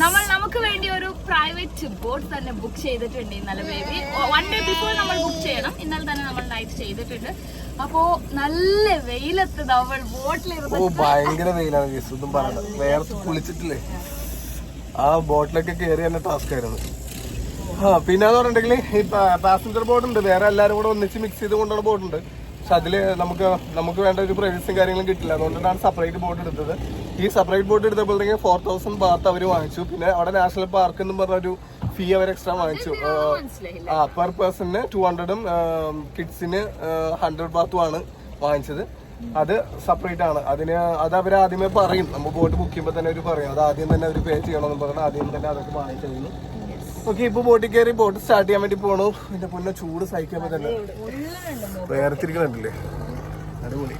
നമുക്ക് വേണ്ടി ഒരു പ്രൈവറ്റ് ബോട്ട് തന്നെ ബുക്ക് ചെയ്തിട്ടുണ്ട് ഇന്നലെ. ബേബി 1 day ബിഫോർ നമ്മൾ ബുക്ക് ചെയ്യണം. ഇന്നലെ തന്നെ നമ്മൾ നൈറ്റ് ചെയ്തിട്ടുണ്ട്. അപ്പോ നല്ല വെയിലത്ത് നമ്മൾ ബോട്ടിലിരുന്ന് ഭയങ്കര വെയിലാണ്. ഒന്നും പറയണ്ട, വേർത്ത് കുളിച്ചിട്ടില്ലേ. ആ ബോട്ടിലൊക്കെ കയറി തന്നെ ടാസ്ക് ആയിരുന്നു. പിന്നെന്ന് പറഞ്ഞിട്ടുണ്ടെങ്കിൽ ഈ പാസഞ്ചർ ബോട്ടുണ്ട്, വേറെ എല്ലാവരും കൂടെ ഒന്നിച്ച് മിക്സ് ചെയ്ത് കൊണ്ടുള്ള ബോട്ടുണ്ട്. പക്ഷെ അതില് നമുക്ക് വേണ്ട ഒരു പ്രൈവസിയും കാര്യങ്ങളും കിട്ടില്ല. അതുകൊണ്ടാണ് സെപ്പറേറ്റ് ബോട്ട് എടുത്തത്. ഈ സെപ്പറേറ്റ് ബോട്ട് എടുത്തപ്പോഴത്തേക്ക് 4000 ബാത്ത് അവർ വാങ്ങിച്ചു. പിന്നെ അവിടെ നാഷണൽ പാർക്ക് എന്ന് പറഞ്ഞൊരു ഫീ അവർ എക്സ്ട്രാ വാങ്ങിച്ചു. പെർ പേഴ്സണിന് 200ഉം കിഡ്സിന് 100 ബാത്തുമാണ് വാങ്ങിച്ചത്. അത് സെപ്പറേറ്റ് ആണ്. അത് അവർ ആദ്യമേ പറയും, നമ്മൾ ബോട്ട് ബുക്ക് ചെയ്യുമ്പോൾ തന്നെ അവർ പറയും അത് ആദ്യം തന്നെ അവർ പേ ചെയ്യണമെന്ന് പറഞ്ഞാൽ ആദ്യം തന്നെ അതൊക്കെ വാങ്ങിച്ചിരുന്നു. ഓക്കെ, ഇപ്പൊ ബോട്ടിൽ കയറി ബോട്ട് സ്റ്റാർട്ട് ചെയ്യാൻ വേണ്ടി പോണു. എന്റെ പൊന്നെ ചൂട് സഹിക്കാൻ പറ്റില്ല, വേർത്തിരിക്കണല്ലേ. അടിപൊളി.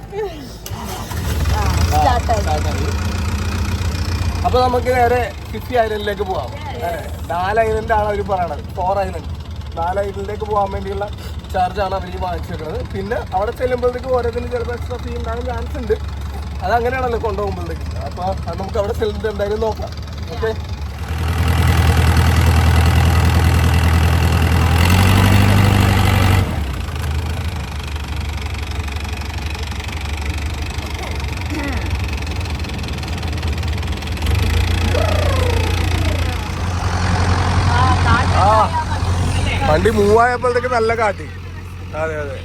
അപ്പൊ നമുക്ക് നേരെ 50 ഐലൻഡിലേക്ക് പോവാം. 4 ഐലൻഡ് ആണ് അവർ പറയണത്, 4 ഐലൻഡ്. 4 ഐലൻഡിലേക്ക് പോകാൻ വേണ്ടിയുള്ള ചാർജാണ് അവർ വാങ്ങിച്ചിരിക്കുന്നത്. പിന്നെ അവിടെ ചെല്ലുമ്പോഴത്തേക്ക് ഓരോന്നിനും ചിലപ്പോൾ എക്സ്ട്രാ ഫീ ഉണ്ടാകാൻ ചാൻസ് ഉണ്ട്. അതങ്ങനെയാണല്ലോ കൊണ്ടുപോകുമ്പോഴത്തേക്ക്. അപ്പൊ അത് നമുക്ക് അവിടെ ചെല്ലുന്നത് എന്തായാലും നോക്കാം. ഓക്കെ, വണ്ടി മൂവായപ്പോഴത്തേക്ക് നല്ല കാറ്റ്. അതെ അതെ,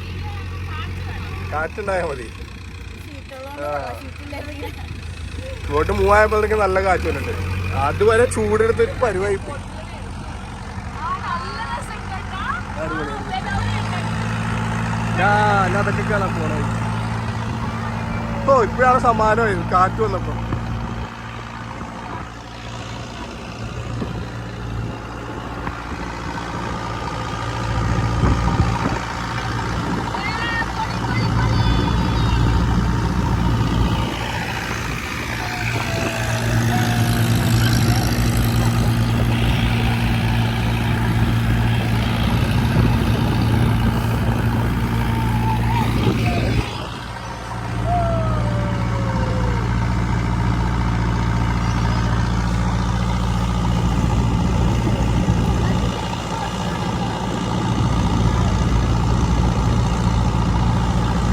കാറ്റുണ്ടായാൽ മതി. ബോട്ട് മൂവായപ്പോഴത്തേക്ക് നല്ല കാറ്റ് വന്നിട്ടുണ്ട്. അതുവരെ ചൂടെടുത്ത് പരിവായി പോയി. ഞാൻ അതൊക്കെ കാണാൻ പോണേ. ഇപ്പോഴാണ് സമാനമായി കാറ്റ് വന്നപ്പോ.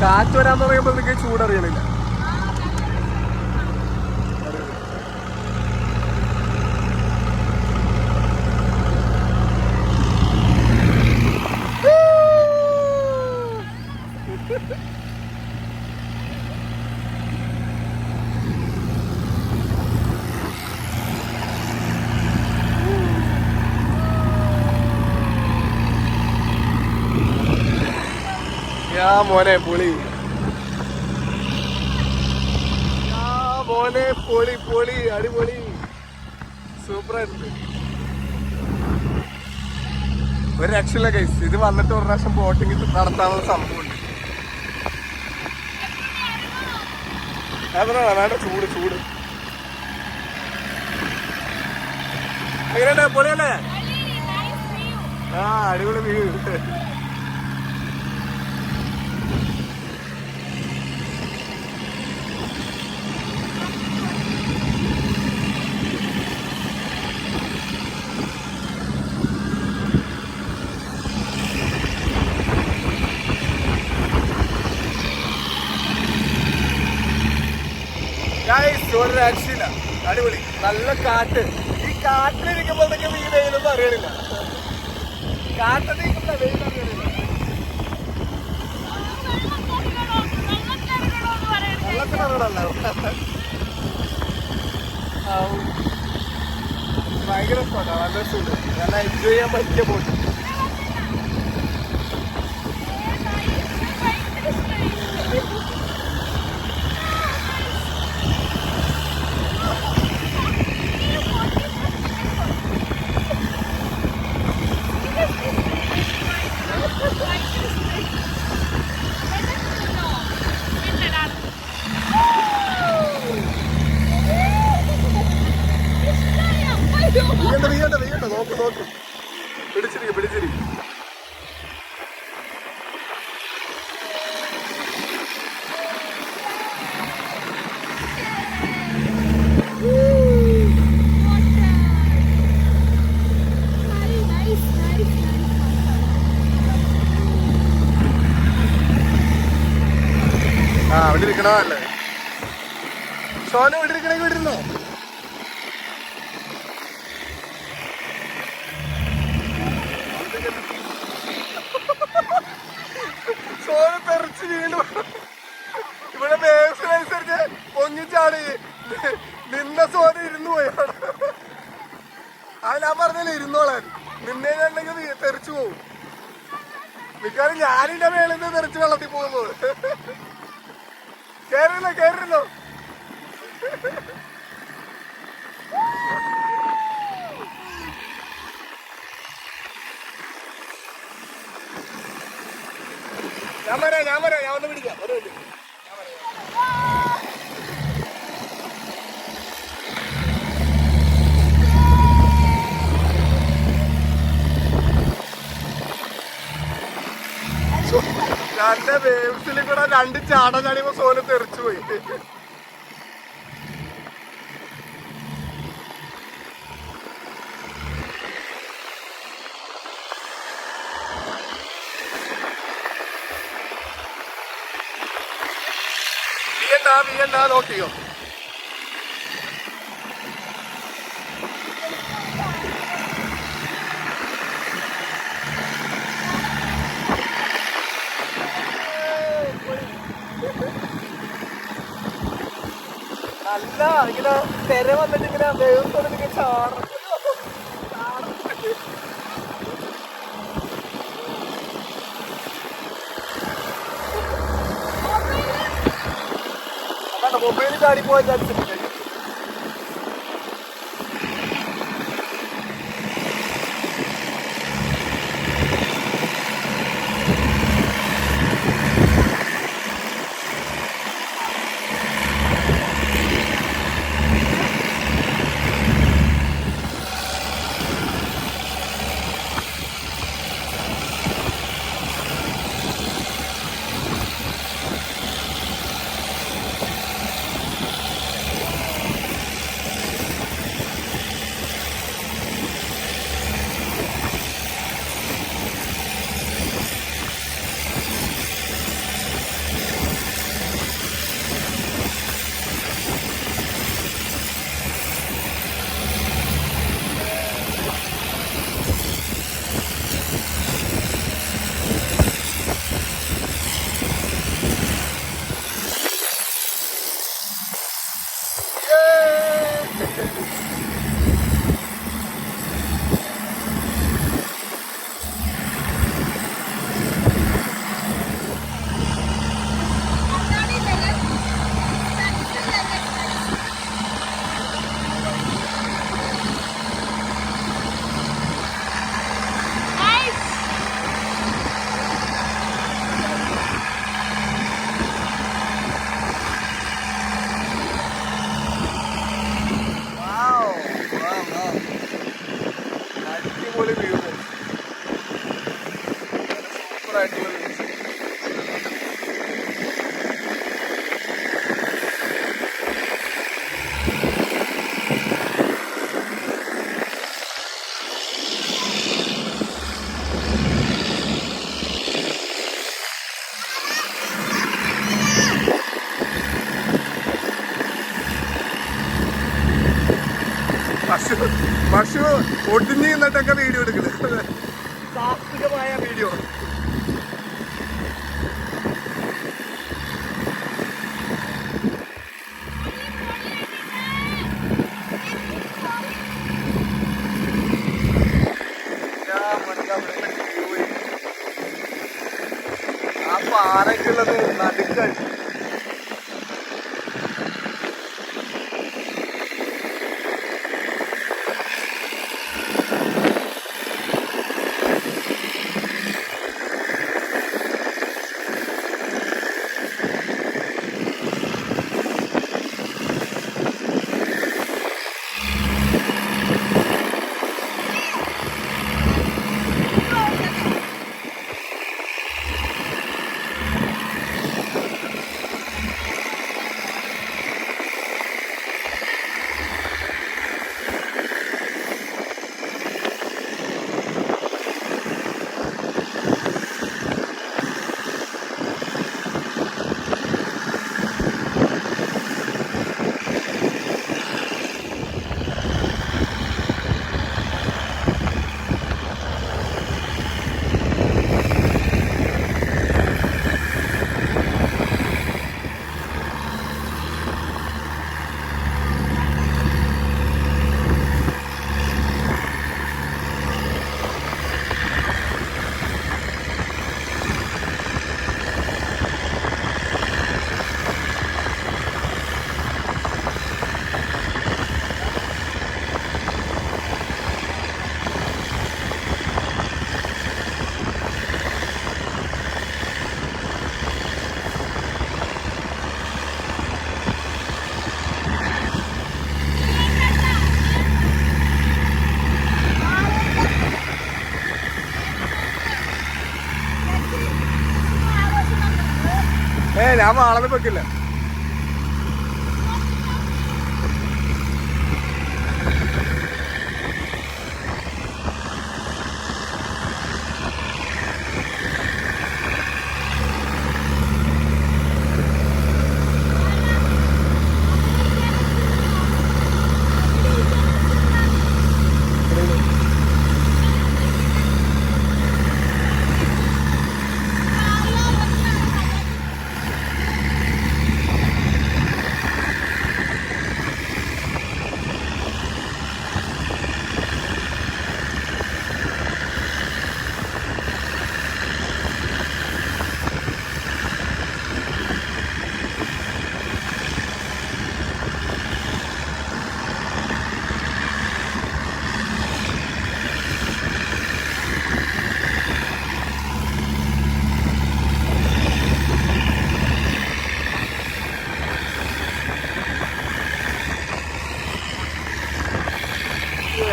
കാറ്റ് വരാൻ പറയുമ്പോഴത്തേക്ക് ചൂടറിയണില്ല. മോനെ പൊളി, മോനെ പൊളി പൊളി, അടിപൊളി, സൂപ്പറായിട്ടുണ്ട്. ഒരു രക്ഷയില്ല ഗൈസ്. ഇത് വന്നിട്ട് ഒരു പ്രാവശ്യം ബോട്ടിങ് നടത്താനുള്ള സംഭവമുണ്ട്. അതാണ് ചൂട് ചൂട്. എങ്ങനെയുണ്ട്? പൊളിയല്ലേ? അടിപൊളി വ്യൂ. ഒരു രക്ഷയില്ല, അടിപൊളി, നല്ല കാറ്റ്. ഈ കാറ്റിലിരിക്കുമ്പോഴത്തേക്കും ഈ വെയിലൊന്നും അറിയണില്ല. കാറ്റിലിരിക്കുന്ന വെയിൽ അറിയണില്ല. വെള്ളത്തിനറിയണല്ലോ. ഭയങ്കര സ്പോട്ടാണ്, നല്ല രസമുണ്ട്. നല്ല എൻജോയ് ചെയ്യാൻ പറ്റിയ ബോട്ട്. നോക്ക് നോക്ക്, പിടിച്ചിരിക്കും പിടിച്ചിരിക്കും. ഇവിടെ ഇരിക്കണോ അല്ലേ? സോന ഇവിടെ ഇരിക്കണമെങ്കിൽ ഇവിടെ ഇരുന്നോ? സോന തെറിച്ച് വീണു. ഇവിടെ വേവ്സിനനുസരിച്ച് പൊങ്ങിച്ചാണ് നിന്ന സോന ഇരുന്നു പോയാണ്. അത് ഞാൻ പറഞ്ഞല്ലേ ഇരുന്നോളാൻ. നിന്നേന്നുണ്ടെങ്കിൽ തെറിച്ചു പോകും. മിക്കവാറും ഞാനിന്റെ മേളിൽ നിന്ന് തെറിച്ച് വെള്ളത്തിൽ പോകുന്നത്. കേറില്ലോ കേറില്ലോ. ഞാൻ ഒന്ന് പിടിക്കാം. ഒരു മിനിറ്റ്. രണ്ട് വേവ്സിൽ കൂടെ 2 ചാട ചാടിയപ്പോ സോന തെറിച്ചു പോയി. വീണ്ട നോക്കിയോ. നല്ല ഇങ്ങനെ തെര വന്നിട്ട് ഇങ്ങനെ വേവ്സ് ചാടും. മൊബൈലിൽ ചാടി പോകാൻ ചാൻസ് ഉണ്ട്. പശു ഒടിഞ്ഞു നിന്നിട്ടൊക്കെ വീഡിയോ എടുക്കുന്നത് സാഹസികമായ വീഡിയോ. ആ പാറയ്ക്കുള്ളത് നടുക്കായി. ഞാൻ വാളത് വെക്കില്ല.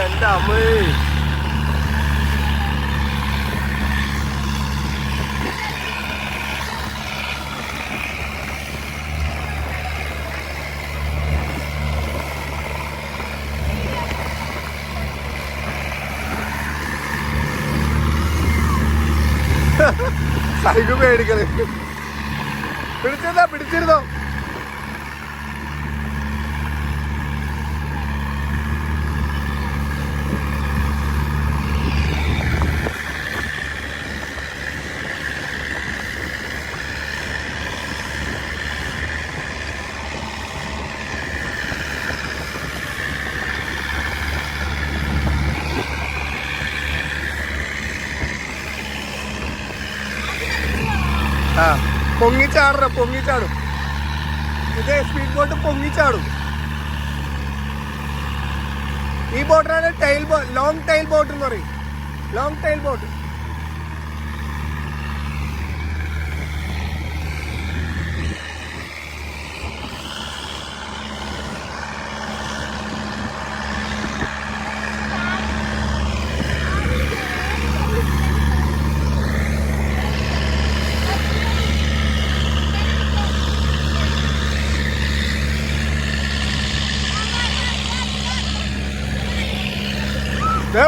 എന്റെ അമ്മേ, സൈക്കിൾ പേടിക്കല്. പിടിച്ചിരുന്നോ? ആ പൊങ്ങിച്ചാടും. ഇത് സ്പീഡ് ബോട്ട് പൊങ്ങിച്ചാടും. ഈ ബോട്ടിനാണ് ലോങ് ടൈൽ ബോട്ട് എന്ന് പറയും. Long tile boat.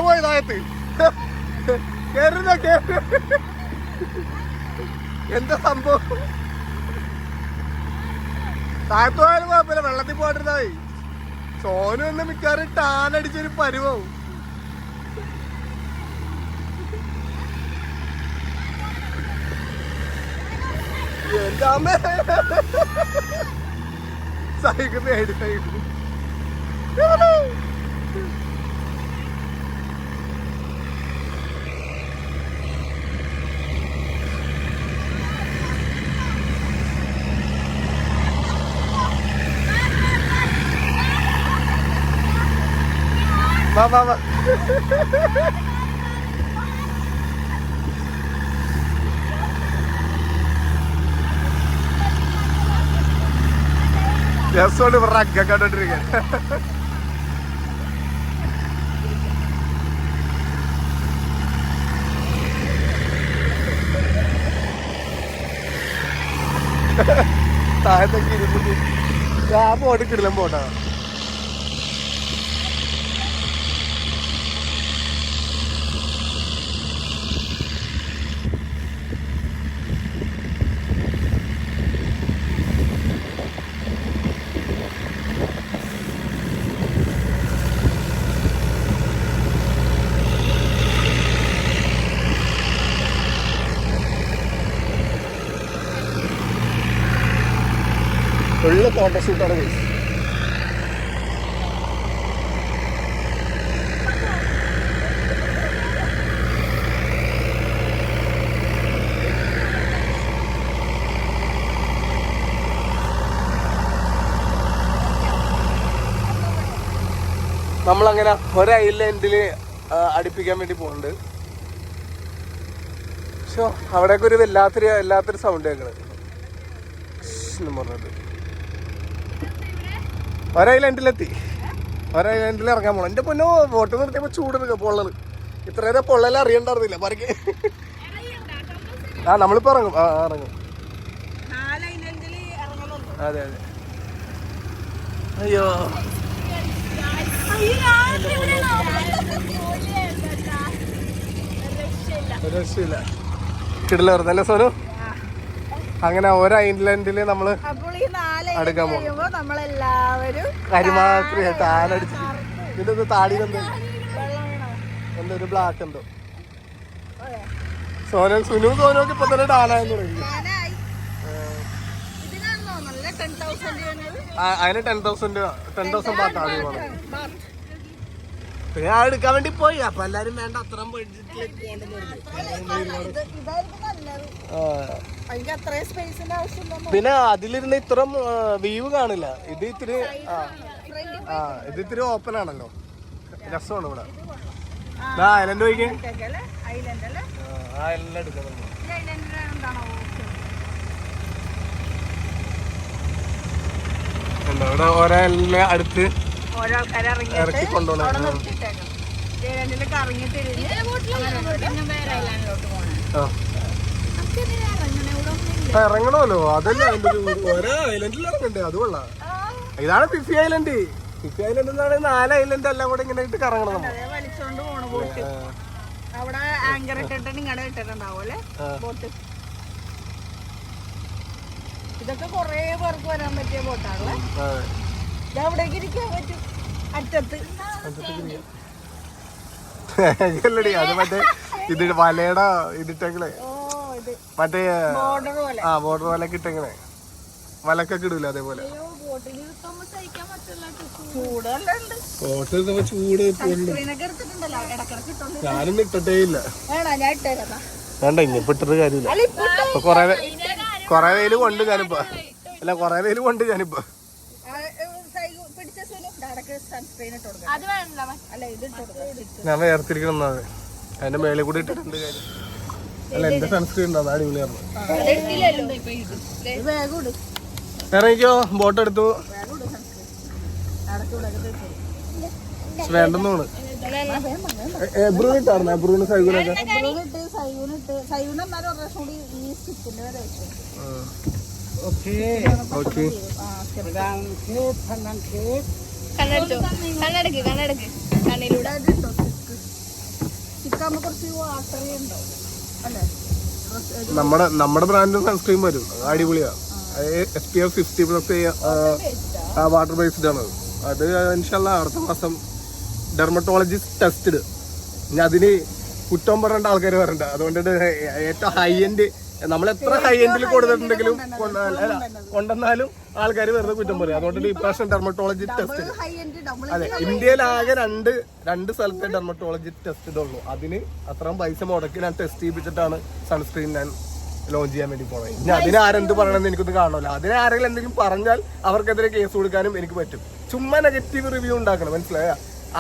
പോയി താഴത്ത് എന്താ സംഭവം? താഴത്ത് പോയാലും കുഴപ്പമില്ല, വെള്ളത്തിൽ പോയിട്ടിരുന്നായി. സോനു ഒന്ന് മിക്കവാറും ടാനടിച്ചൊരു പരുവാവും. എന്റെ അമ്മ സൈക്കിൾ പേടി. വാ രസോട് ഇവരുടെ കണ്ടോണ്ടിരിക്കാൻ. താഴത്തൊക്കെ ഇരുന്നിട്ട് ആ ബോട്ട് കിടലം പോട്ടാ. ഉള്ള ഫോട്ടോഷൂട്ടാണ് പോയി. നമ്മളങ്ങനെ ഒരു ഐലൻഡില് അടുപ്പിക്കാൻ വേണ്ടി പോകുന്നുണ്ട്. പക്ഷെ അവിടെയൊക്കെ ഒരു വല്ലാത്തൊരു സൗണ്ട് കേൾക്കണത് പറഞ്ഞിട്ട് ഒരൈലൻഡിലെത്തി. ഒരൈലൻഡിൽ ഇറങ്ങാൻ പോകണം. എൻ്റെ പൊന്നോ, ബോട്ട് നിർത്തിയപ്പോ ചൂട് പൊള്ളല്. ഇത്രയേറെ പൊള്ളല് അറിയണ്ടായിരുന്നില്ല. പറയ്ക്ക് നമ്മളിപ്പോ ഇറങ്ങും. അതെ അതെ. അയ്യോ രക്ഷയില്ല. കിടിലല്ലേ സോനു? അങ്ങനെ ഓരോ ഐലൻഡില് നമ്മള് അടുക്കാൻ പോകും. നമ്മളെല്ലാവരും കരിമാക്രിയായിട്ട് ആലടിച്ച് ഇതിന്റെ താടിയിലെന്തോ എന്തോ ഒരു ബ്ലാക്ക് എന്തോ. സുനു സോനൊക്കെ ഇപ്പൊ തന്നെ ഡാനായെന്ന് തുടങ്ങി. അതിന് 10,000 ബാത്ത് ആദ്യം വേണം. പിന്നെ ഞാൻ എടുക്കാൻ വേണ്ടി പോയി. അപ്പൊ എല്ലാരും വേണ്ട അത്ര പിന്നെ അതിലിരുന്ന് ഇത്ര വ്യൂ കാണില്ല. ഇത് ഇത്തിരി ഇത് ഇത്തിരി ഓപ്പൺ ആണല്ലോ, രസമാണ് ഇവിടെ. ഐലൻഡ് പോയിക്കേ, ഐലൻഡ് എടുക്കുന്നുണ്ട്. ഇവിടെ ഓരോ അടുത്ത് ഇറക്കി കൊണ്ടുപോകണം. ഇറങ്ങണമല്ലോ, അതല്ലേ ഓരോ ഐലൻഡിൽ ഇറങ്ങണ്ടേ, അത് കൊള്ളാം. ഇതാണ് ഫിഫി ഐലൻഡ്. ഫിഫി ഐലൻഡ് എന്ന് പറയുന്നത് 4 ഐലൻഡ് എല്ലാം കൂടെ ഇങ്ങനെ ഇട്ട് കറങ്ങണം നമ്മൾ. ഇതൊക്കെ കൊറേ പേർക്ക് വരാൻ പറ്റിയ ബോട്ടാണല്ലേ. അവിടേക്ക് ഇരിക്കാൻ പറ്റും അറ്റത്ത്. അത് മറ്റേ ഇത് വലയുടെ ഇതിട്ടെങ്കിലേ മറ്റേ ബോർഡർ വലക്ക് ഇട്ടെങ്ങനെ വലക്കൊക്കെ ഇടൂല അതേപോലെ. ചൂട് ഞാനൊന്നും ഇട്ടേ ഇല്ല. വേണ്ട ഇനിയിപ്പോ ഇട്ടിട്ട് കാര്യമില്ല. ഇപ്പൊ കൊറേ വെയില് കൊണ്ട് ഞാനിപ്പോ ഞാൻ വേർതിരിക്കണം. അതിന്റെ മേലെ കൂടി ഇട്ടിട്ടുണ്ട് കാര്യം. അല്ല എന്റെ സൺസ്ക്രീൻ ഉണ്ടോ? അത് അടിപൊളിയായിരുന്നു. ഇറങ്ങിക്കോ, ബോട്ട് എടുത്തു. വേണ്ടെന്ന് തോന്നുന്നു. എബ്രൂണിട്ടായിരുന്നു, എബ്രൂണ് സൈഗുനൊക്കെ. നമ്മുടെ ബ്രാൻഡ് സൺസ്ക്രീൻ വരും, അടിപൊളിയാ. SPF 50+ വാട്ടർ ബേസ്ഡ് ആണ്. അത് ഇൻഷാല്ലാ അടുത്ത മാസം ഡെർമറ്റോളജിസ്റ്റ് ടെസ്റ്റഡ്. ഇനി അതിന് കുറ്റം പറയേണ്ട ആൾക്കാർ വരണ്ട. അതുകൊണ്ട് ഏറ്റവും ഹൈ എൻഡ്, നമ്മൾ എത്ര ഹൈ എൻഡിൽ കൊടുത്തിട്ടുണ്ടെങ്കിലും കൊണ്ടുവന്നാലും ആൾക്കാർ വെറുതെ കുറ്റം പറയും. അതുകൊണ്ട് ഇപ്രാവശ്യം ഡെർമറ്റോളജി ടെസ്റ്റ്. അതെ, ഇന്ത്യയിലാകെ രണ്ട് സ്ഥലത്തെ ഡെർമറ്റോളജി ടെസ്റ്റ് ഉള്ളൂ. അതിന് അത്രയും പൈസ മുടക്കി ഞാൻ ടെസ്റ്റ് ചെയ്യിപ്പിച്ചിട്ടാണ് സൺസ്ക്രീൻ ഞാൻ ലോഞ്ച് ചെയ്യാൻ വേണ്ടി പോയത്. ഇനി അതിന് ആരെന്ത് പറയണമെന്ന് എനിക്കൊന്നും കാണുമല്ലോ. അതിന് ആരെങ്കിലും എന്തെങ്കിലും പറഞ്ഞാൽ അവർക്കെതിരെ കേസ് കൊടുക്കാനും എനിക്ക് പറ്റും. ചുമ്മാ നെഗറ്റീവ് റിവ്യൂ ഉണ്ടാക്കണം, മനസ്സിലായ?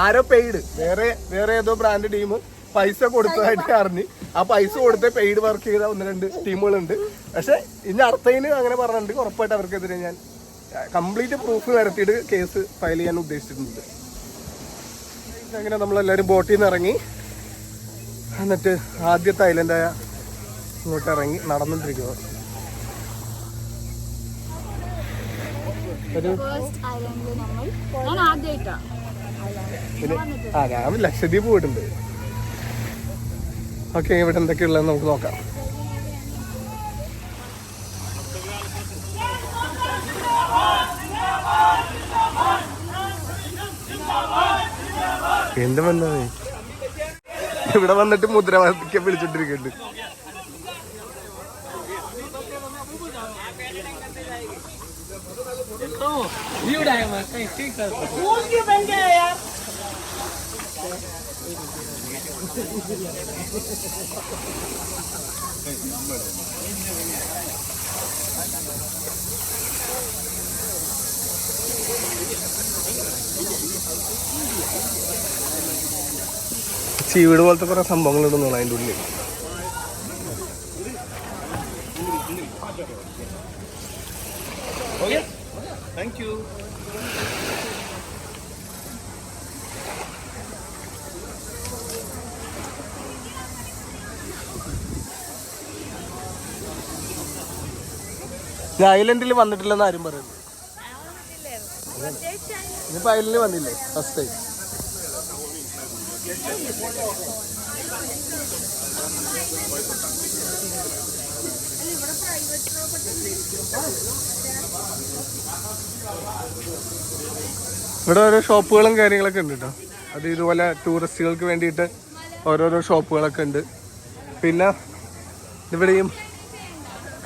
ആരോ പെയ്ഡ്, വേറെ ഏതോ ബ്രാൻഡ് ടീം പൈസ കൊടുത്തതായിട്ട് അറിഞ്ഞ് ആ പൈസ കൊടുത്ത് പെയ്ഡ് വർക്ക് ചെയ്ത 1-2 ടീമുകളുണ്ട്. പക്ഷെ ഇനി അടുത്തതിന് അങ്ങനെ പറഞ്ഞിട്ടുണ്ട്. ഉറപ്പായിട്ട് അവർക്കെതിരെ ഞാൻ കംപ്ലീറ്റ് പ്രൂഫ് നിരത്തിയിട്ട് കേസ് ഫയൽ ചെയ്യാൻ ഉദ്ദേശിച്ചിട്ടുണ്ട്. അങ്ങനെ നമ്മളെല്ലാവരും ബോട്ടിൽ നിന്ന് ഇറങ്ങി, എന്നിട്ട് ആദ്യത്തെ ഐലൻഡായ ഇങ്ങോട്ട് ഇറങ്ങി നടന്നുകൊണ്ടിരിക്കുന്നത്. ഞാൻ ലക്ഷദ്വീപ് പോയിട്ടുണ്ട്. ഓക്കെ, ഇവിടെ എന്തൊക്കെയുള്ളത് നമുക്ക് നോക്കാം. എന്ത് വന്നത് ഇവിടെ വന്നിട്ട് മുദ്രാവാക്യം വിളിച്ചോണ്ടിരിക്കുന്നുണ്ട്. ചീവീട് പോലത്തെ കുറെ സംഭവങ്ങൾ ഇടുന്നു അതിൻ്റെ ഉള്ളിൽ. Thank you. ഞാൻ ഐലൻഡിൽ വന്നിട്ടില്ലെന്ന് ആരും പറയുന്നു. ഇനിയിപ്പോൾ അയലിന് വന്നില്ലേ ഫസ്റ്റ് ടൈം. ഇവിടെ ഓരോ ഷോപ്പുകളും കാര്യങ്ങളൊക്കെ ഉണ്ട് കേട്ടോ. അത് ഇതുപോലെ ടൂറിസ്റ്റുകൾക്ക് വേണ്ടിയിട്ട് ഓരോരോ ഷോപ്പുകളൊക്കെ ഉണ്ട്. പിന്നെ ഇവിടെയും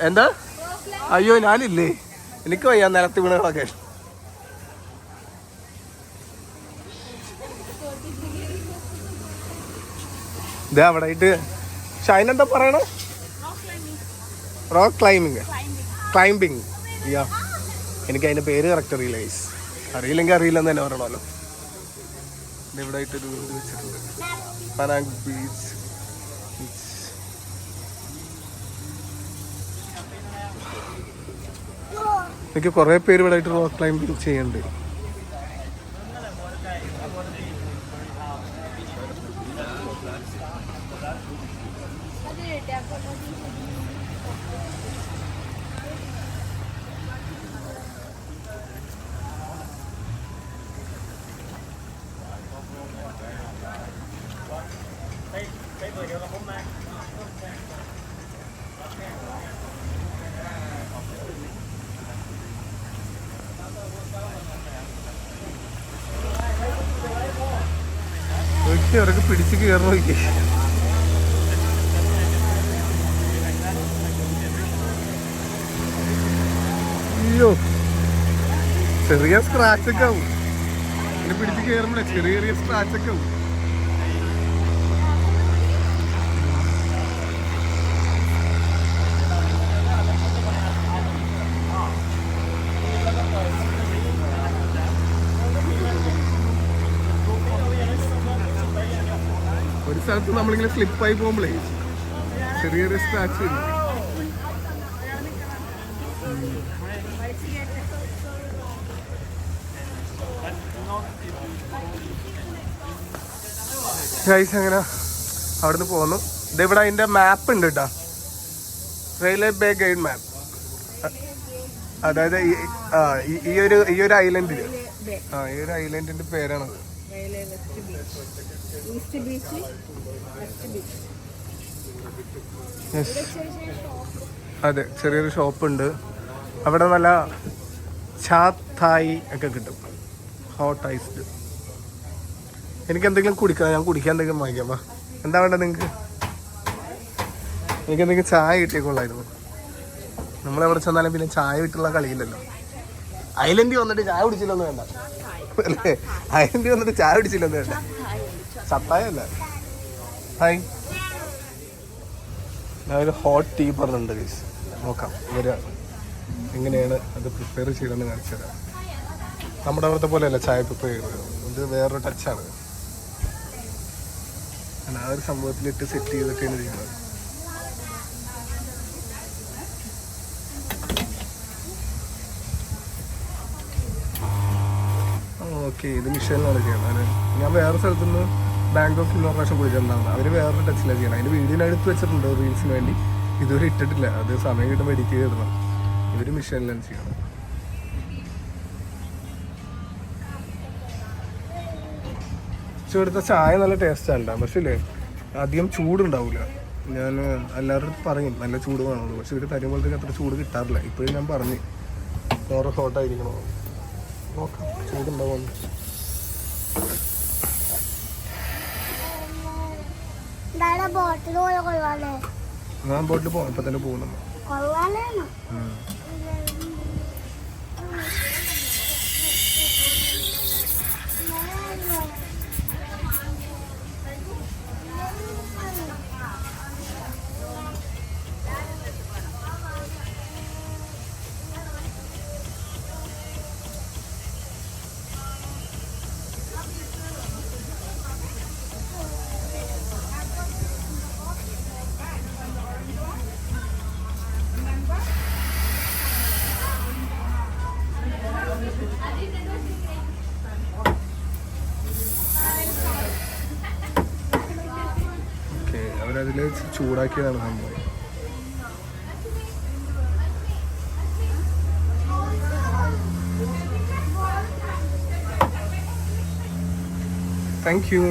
എന്താ, അയ്യോ ഞാനില്ലേ, എനിക്ക് വയ്യ നിലത്ത് വീണകളൊക്കെ. ഇതാ അവിടെ ആയിട്ട് ഷൈനെന്താ പറയണ, റോക്ക് ക്ലൈംബിങ്. യാ, എനിക്ക് അതിൻ്റെ പേര് കറക്റ്റ് അറിയില്ല ഗൈസ്. അറിയില്ലെങ്കിൽ അറിയില്ലെന്ന് തന്നെ പറയണമല്ലോ. ഇവിടെ ആയിട്ടൊരു ഇത് വെച്ചിട്ടുണ്ട്, പനാഗ് ബീച്ച്. എനിക്ക് കുറേ പേര് ഇവിടെ ആയിട്ട് റോക്ക് ക്ലൈംബിങ് ചെയ്യുന്നുണ്ട്. അവരൊക്കെ പിടിച്ച് കയറണം. അയ്യോ, ചെറിയ സ്ക്രാച്ച് ഒക്കെ ആവും ഇങ്ങനെ പിടിച്ച് കയറുമ്പോഴേ, ചെറിയ ചെറിയ സ്ക്രാച്ച് ഒക്കെ ആവും. ഒരു സ്ഥലത്ത് നമ്മളിങ്ങനെ സ്ലിപ്പായി പോകുമ്പോഴേ ചെറിയ ചെറിയ സ്ക്രാച്ച് വരും. ഗൈസ് അങ്ങനെ അവിടുന്ന് പോന്നു. ഇതിവിടെ അതിൻ്റെ മാപ്പ് ഉണ്ട് കേട്ടോ, റെയിൽവേ ബേ ഗൈഡ് മാപ്പ്. അതായത് ഈ ഒരു ഐലൻഡിൽ, ഈ ഒരു ഐലൻഡിന്റെ പേരാണത്. അതെ, ചെറിയൊരു ഷോപ്പുണ്ട് അവിടെ. നല്ല ചാത്തായി ഒക്കെ കിട്ടും, ഹോട്ട് ഐസ്ഡ്. എനിക്ക് എന്തെങ്കിലും കുടിക്കാം, ഞാൻ കുടിക്കാൻ എന്തെങ്കിലും വാങ്ങിക്കാം. വാ, എന്താ വേണ്ടത് നിങ്ങൾക്ക്? എനിക്ക് എന്തെങ്കിലും ചായ കിട്ടിയേക്കൊള്ളായിരുന്നു. നമ്മളെവിടെ ചെന്നാലും പിന്നെ ചായ വിട്ടുള്ള കളിയില്ലല്ലോ. ഐലൻഡിൽ വന്നിട്ട് ചായ കുടിച്ചില്ലൊന്നും വേണ്ട അല്ലേ? ഐലൻഡിൽ വന്നിട്ട് ചായ കുടിച്ചില്ലൊന്നും വേണ്ട. ചത്തായല്ല. ഹായ്, ഞാനൊരു ഹോട്ട് ടീ പറഞ്ഞിട്ടുണ്ട് ഗൈസ്. നോക്കാം ഇവര് എങ്ങനെയാണ് അത് പ്രിപ്പയർ ചെയ്തെന്ന് കാണിച്ചു തരാം. നമ്മുടെ അവിടുത്തെ പോലെയല്ല ചായ പ്രിപ്പയർ ചെയ്യുന്നത്, ഇത് വേറൊരു ടച്ചാണ്. ആ ഒരു സംഭവത്തിലിട്ട് സെറ്റ് ചെയ്തൊക്കെയാണ് ചെയ്യുന്നത്. ഓക്കെ, ഇത് മിഷനിലാണ് ചെയ്യണം. ഞാൻ വേറെ സ്ഥലത്തുനിന്ന് ബാങ്കോക്ക് ഒരു പ്രാവശ്യം കുടിച്ചിട്ടുണ്ടാകുന്നത്. അവർ വേറൊരു ടച്ചിലാണ് ചെയ്യണം. അതിൻ്റെ വീഡിയോ എടുത്ത് വെച്ചിട്ടുണ്ട് റീൽസിന് വേണ്ടി. ഇതുവരെ ഇട്ടിട്ടില്ല, അത് സമയം കിട്ടുമ്പോൾ എഡിറ്റ് ചെയ്തിടണം. ഇവർ മിഷനിലാണ് ചെയ്യണം. പക്ഷെ ഇവിടുത്തെ ചായ നല്ല ടേസ്റ്റാണ് ഉണ്ടാകും. പക്ഷേ ഇല്ലേ, അധികം ചൂടുണ്ടാവില്ല. ഞാൻ എല്ലാവരും പറയും നല്ല ചൂട് വേണമെന്ന്. പക്ഷെ ഇവർ തരുമ്പോഴത്തേക്ക് അത്ര ചൂട് കിട്ടാറില്ല. ഇപ്പോഴും ഞാൻ പറഞ്ഞു വേറെ ഹോട്ടായിരിക്കണോ, നോക്കാം ചൂടുണ്ടാവുമെന്ന്. ഞാൻ ബോട്ടിൽ പോകാം, ഇപ്പം തന്നെ പോകുന്നു. അവരതിൽ ചൂടാക്കിയതാണ് സംഭവം. Thank you.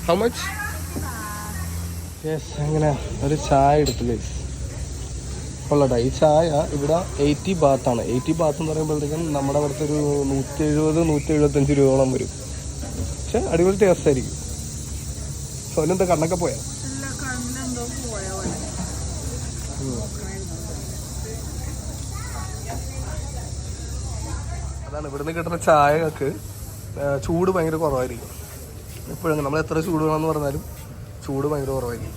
How much? Yes, അങ്ങനെ ഒരു ചായ എടുത്തില്ലേ കൊള്ളട്ടെ. ഈ ചായ ഇവിടെ 80 ബാത്താണ്. 80 ബാത്ത് എന്ന് പറയുമ്പോഴത്തേക്കും നമ്മുടെ അവിടുത്തെ ഒരു 170-175 രൂപയോളം വരും. പക്ഷെ അടിപൊളി ടേസ്റ്റ് ആയിരിക്കും. സോനെന്താ കണ്ണൊക്കെ പോയാ? അതാണ് ഇവിടുന്ന് കിട്ടുന്ന ചായകൾക്ക് ചൂട് ഭയങ്കര കുറവായിരിക്കും. എപ്പോഴും നമ്മൾ എത്ര ചൂട് വേണമെന്ന് പറഞ്ഞാലും ചൂട് ഭയങ്കര കുറവായിരിക്കും.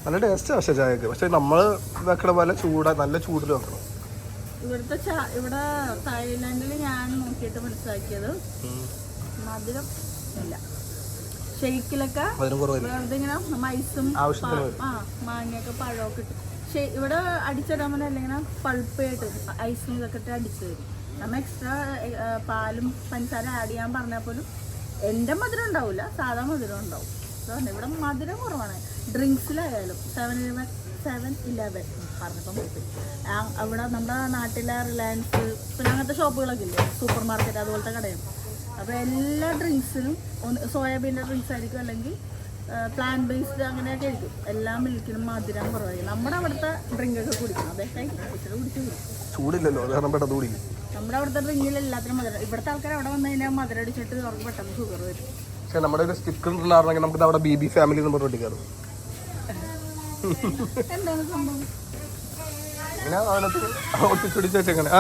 നല്ല ടേസ്റ്റ് പക്ഷേ ചായക്ക്. പക്ഷെ നമ്മൾ വെക്കണ പോലെ നല്ല ചൂടിൽ വെക്കണം. ഇവിടുത്തെ ഇവിടെ തായ്ലാൻഡിൽ ഞാൻ നോക്കിയിട്ട് മനസ്സിലാക്കിയത് മധുരം ഇല്ല. ഷെയ്ക്കിലൊക്കെ വെറുതെ ഇങ്ങനെ മൈസും മാങ്ങയൊക്കെ പഴമൊക്കെ ഇട്ട് ഇവിടെ അടിച്ചിടാൻ പറ്റില്ല. അല്ലെങ്കിൽ പൾപ്പായിട്ട് ഐസും ഇതൊക്കെ ഇട്ട് അടിച്ചു തരും. നമ്മൾ എക്സ്ട്രാ പാലും പഞ്ചസാര ആഡ് ചെയ്യാൻ പറഞ്ഞാൽ പോലും എൻ്റെ മധുരം ഉണ്ടാവില്ല, സാധാ മധുരം ഉണ്ടാവും. അതുകൊണ്ട് ഇവിടെ മധുരം കുറവാണ്. ഡ്രിങ്ക്സിലായാലും 7-Eleven പറഞ്ഞപ്പം അവിടെ നമ്മുടെ നാട്ടിലെ റിലയൻസ് പിന്നെ അങ്ങനത്തെ ഷോപ്പുകളൊക്കെ ഇല്ലേ, സൂപ്പർ മാർക്കറ്റ് അതുപോലത്തെ കടയാണ്. അപ്പോൾ എല്ലാ ഡ്രിങ്ക്സിനും സോയാബീൻ്റെ ഡ്രിങ്ക്സ് ആയിരിക്കും, അല്ലെങ്കിൽ പ്ലാൻ ബേസ്ഡ് അങ്ങനെയൊക്കെ ആയിരിക്കും. എല്ലാ മിൽക്കിനും മധുരം കുറവായിരിക്കും. നമ്മുടെ അവിടുത്തെ ഡ്രിങ്കൊക്കെ കുടിക്കണം. അതൊക്കെ കുടിച്ചു ചൂടില്ലല്ലോ, നമ്മുടെ അവിടുത്തെ ഡ്രിങ്കിൽ എല്ലാത്തിനും മധുരം. ഇവിടുത്തെ ആൾക്കാർ അവിടെ വന്നു കഴിഞ്ഞാൽ മധുരം അടിച്ചിട്ട് അവർക്ക് പെട്ടെന്ന് ഷുഗർ വരും. പക്ഷെ നമ്മുടെ ഒരു സ്റ്റിക്കർ ഉണ്ടായിരുന്നെങ്കിൽ നമുക്ക് അവിടെ BB ഫാമിലി എന്ന് പറഞ്ഞിട്ട് കയറും. എന്താണ് സംഭവം? ഇങ്ങനെ അതിനകത്ത് ഒട്ടിച്ചൊടിച്ച് വെച്ചേക്കണേ.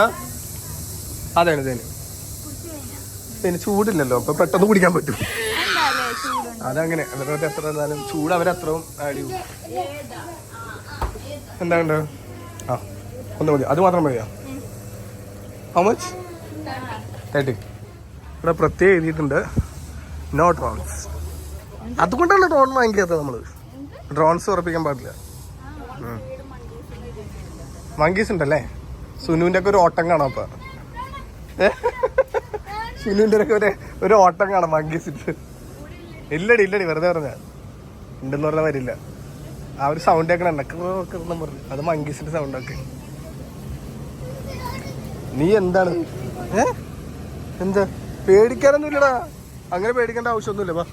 അതാണ് പിന്നെ ചൂടില്ലല്ലോ, അപ്പൊ പെട്ടെന്ന് കുടിക്കാൻ പറ്റും. അതങ്ങനെ എന്നിട്ട് എത്ര എന്നാലും ചൂട് അവരത്രയും ആഡ് ചെയ്യും. എന്താണ്ട് ഒന്ന് മതി, അത് മാത്രം മതിയോ? How much? 30. ഇവിടെ പ്രത്യേകം എഴുതിയിട്ടുണ്ട് നോ ഡ്രോൺസ്. അതുകൊണ്ടാണ് ഡ്രോൺ വാങ്ങിക്കാത്തത്. നമ്മള് ഡ്രോൺസ് ഉറപ്പിക്കാൻ പാടില്ല. മങ്കീസ് ഉണ്ടല്ലേ? സുനുവിന്റെ ഒക്കെ ഒരു ഓട്ടം കാണാം. അപ്പൊ സുനുവിന്റെ ഒക്കെ ഒരു ഓട്ടം കാണാം മങ്കീസിട്ട്. ഇല്ലടി വെറുതെ പറഞ്ഞ ഉണ്ടെന്ന് പറഞ്ഞാൽ വരില്ല. ആ ഒരു സൗണ്ട് കേൾക്കണം, എന്നൊക്കെ പറഞ്ഞു. അത് മങ്കീസിന്റെ സൗണ്ടൊക്കെ. നീ എന്താണ് എന്താ പേടിക്കാനൊന്നും ഇല്ലടാ, അങ്ങനെ പേടിക്കേണ്ട ആവശ്യമൊന്നുമില്ല.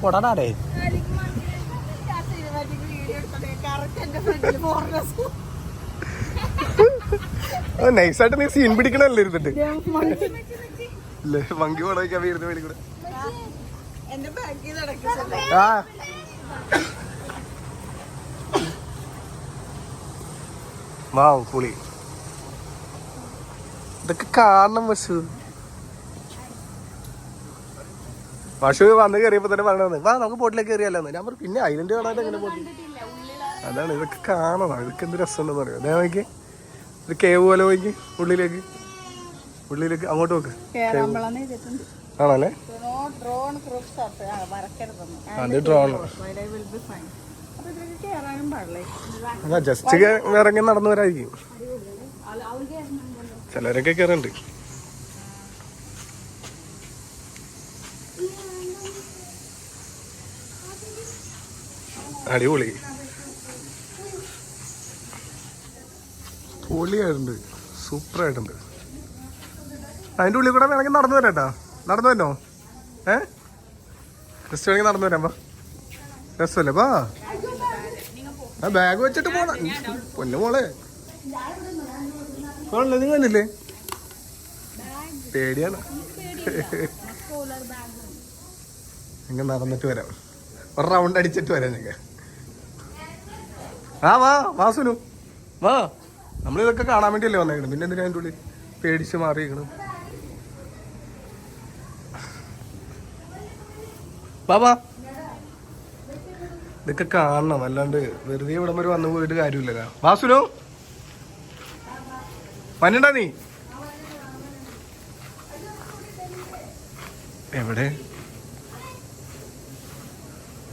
കൊടാടേ നൈസായിട്ട് നീ സീൻ പിടിക്കണല്ലേ ഇരുന്നിട്ട്. മങ്കി പടവയ്ക്കാൻ വീരുന്ന വേണ്ടി കൂടെ പുളി ഇതൊക്കെ കാണണം. പശു വന്ന് കയറിയപ്പോ തന്നെ പറഞ്ഞത് വാ നമുക്ക് ബോട്ടിലേക്ക് കയറിയല്ലെന്ന്. ഞാൻ പറഞ്ഞു പിന്നെ ഐലൻഡ് കാണാൻ എങ്ങനെ ബോട്ടിൽ. അതാണ് ഇതൊക്കെ കാണണം. ഇതൊക്കെ എന്ത് രസമുണ്ടെന്ന് പറയാം. അതേ നോക്കി ഒരു കേവ് പോലെ പോയിക്ക് ഉള്ളിലേക്ക് അങ്ങോട്ട് നോക്ക്. ആണല്ലേ? അത് ഡ്രോൺ ജസ്റ്റ് ഇറങ്ങി നടന്നു വരായിരിക്കും. ചിലരൊക്കെ കയറുന്നുണ്ട്. അടിപൊളി പൊളിയായിട്ടുണ്ട്, സൂപ്പറായിട്ടുണ്ട്. അതിൻ്റെ ഉള്ളിൽ കൂടെ വേണമെങ്കിൽ നടന്നു വരാട്ടാ. നടന്നു വന്നോ? ജസ്റ്റ് വേണമെങ്കിൽ നടന്നു വരാം. രസമല്ലേ? വാ, ആ ബാഗ് വെച്ചിട്ട് പോണ പൊന്നു മോളെ. നിങ്ങൾ വന്നില്ലേ? പേടിയാണ്. നിങ്ങൾ നടന്നിട്ട് വരാം, ഒരു റൗണ്ട് അടിച്ചിട്ട് വരാം ഞങ്ങൾ. വാ സുനു വാ. നമ്മളിതൊക്കെ കാണാൻ വേണ്ടിയല്ലേ വന്നേക്കണം, പിന്നെ എന്തിനാ അതിൻ്റെ ഉള്ളിൽ പേടിച്ച് മാറിയിരിക്കണം. വാ ഇതൊക്കെ കാണണം, അല്ലാണ്ട് വെറുതെ ഇവിടം വരെ വന്നു പോയിട്ട് കാര്യമില്ലല്ലോ. വാ സുനു, മഞ്ഞണ്ടാ നീ എവിടെ?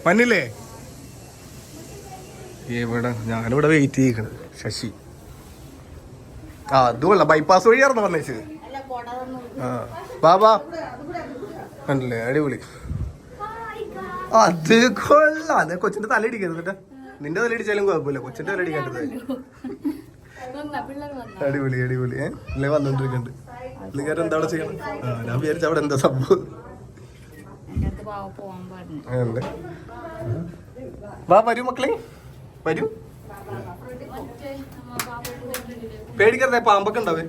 മഞ്ഞില്ലേ? എവിടെ? ഞാനിവിടെ വെയിറ്റ് ചെയ്യിക്കണ്. ശശി അതുകൊള്ള ബൈപ്പാസ് വഴിയായിരുന്നു വന്നേച്ചത്. ബാബാ കണ്ടില്ലേ? അടിപൊളി. അത് കൊള്ളാം. കൊച്ചിന്റെ തല ഇടിക്കരുത് കേട്ടോ. നിന്റെ തല ഇടിച്ചാലും കുഴപ്പമില്ല, കൊച്ചിന്റെ തല ഇടിക്കേണ്ടത്. അടിപൊളി അടിപൊളി. അല്ലേ വന്നോണ്ടിരിക്കുന്നുണ്ട്. പുള്ളിക്കാരൻ എന്താ അവിടെ ചെയ്യണം? ഞാൻ വിചാരിച്ച അവിടെ എന്താ സംഭവം. അല്ലേ വാ വരൂ മക്കളെ വരൂ. പേടിക്കരുതേ, പാമ്പൊക്കെ ഉണ്ടാവേ.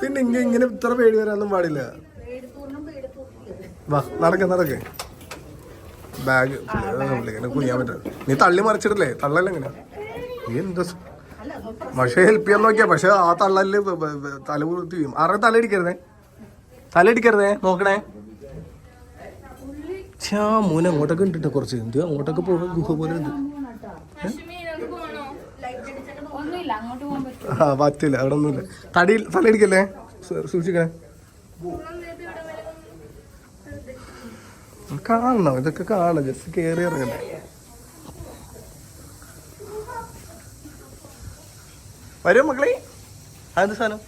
പിന്നെ ഇങ്ങനെ ഇത്ര പേടി വരാനൊന്നും പാടില്ല. വാ നടക്കേ. ബാഗ് കുനിയാൻ പറ്റാ. നീ തള്ളി മറിച്ചിട്ടില്ലേ? തള്ളല്ല എങ്ങനെ നീ എന്താ പക്ഷേ ഹെൽപ്പ് ചെയ്യാൻ നോക്കിയാ. പക്ഷെ ആ തള്ളല് തല കുത്തി വീഴും. ആരുടെ തലയിടിക്കരുതേ നോക്കണേ. മൂന്ന് അങ്ങോട്ടൊക്കെ ഉണ്ട് കുറച്ച്. എന്ത് അങ്ങോട്ടൊക്കെ പോകാൻ ഗുഹ പോലെ ഉണ്ട്. പറ്റില്ല അവിടെ ഒന്നുമില്ല. തലയിടിക്കല്ലേ, സൂക്ഷിക്കണേ. കാണണം, ഇതൊക്കെ കാണണം. ജസ്റ്റ് കേറി ഇറങ്ങണ്ടേ. വരും മക്കളെ. അതെന്ത് സാധനം?